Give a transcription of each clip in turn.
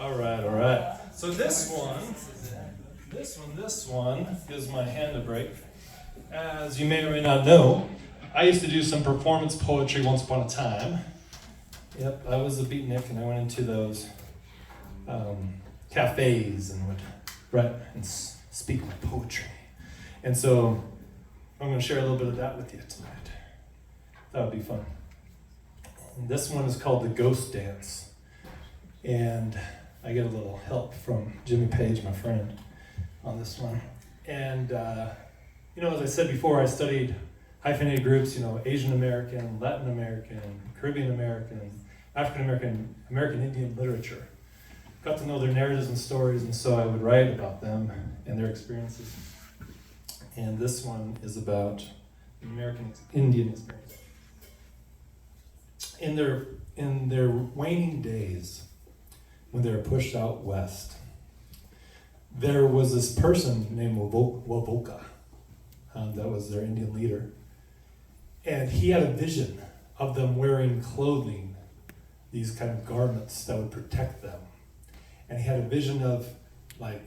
All right. So this one gives my hand a break. As you may or may not know, I used to do some performance poetry once upon a time. Yep, I was a beatnik and I went into those cafes and would write and speak my poetry. And so I'm going to share a little bit of that with you tonight. That would be fun. And this one is called The Ghost Dance. And I get a little help from Jimmy Page, my friend, on this one. And, as I said before, I studied hyphenated groups, Asian American, Latin American, Caribbean American, African American, American Indian literature. Got to know their narratives and stories, and so I would write about them and their experiences. And this one is about the American Indian experience. In their waning days, when they were pushed out west, there was this person named Wavoka, that was their Indian leader, and he had a vision of them wearing clothing, these kind of garments that would protect them, and he had a vision of like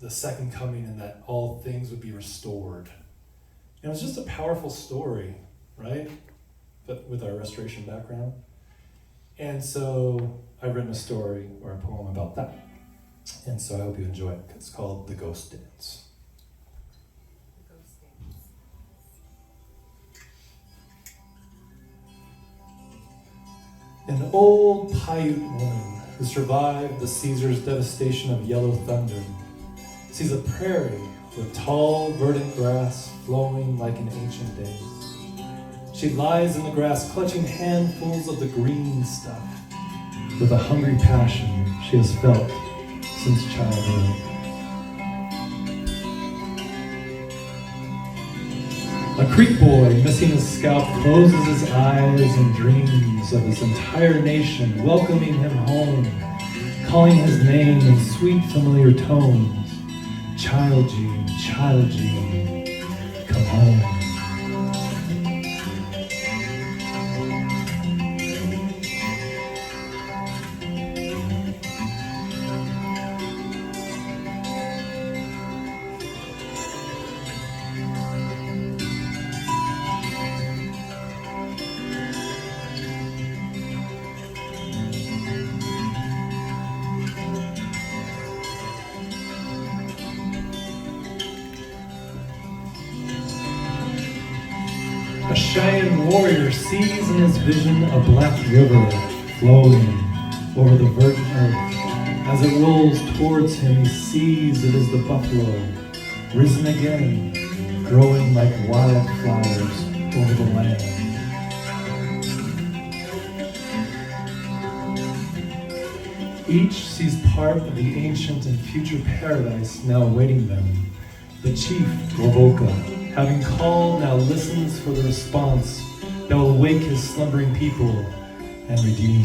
the second coming and that all things would be restored. And it was just a powerful story, right? But with our restoration background. And so I've written a story or a poem about that. And so I hope you enjoy it. It's called The Ghost Dance. The Ghost Dance. An old Paiute woman who survived the Caesar's devastation of yellow thunder sees a prairie with tall, verdant grass flowing like in ancient days. She lies in the grass, clutching handfuls of the green stuff with a hungry passion she has felt since childhood. A Creek boy missing his scalp closes his eyes and dreams of his entire nation welcoming him home, calling his name in sweet familiar tones. Child Gene, come home. A Cheyenne warrior sees in his vision a black river flowing over the verdant earth. As it rolls towards him, he sees it is the buffalo, risen again, growing like wildflowers over the land. Each sees part of the ancient and future paradise now awaiting them. The chief, Wavoka, having called, now listens for the response that will wake his slumbering people and redeem.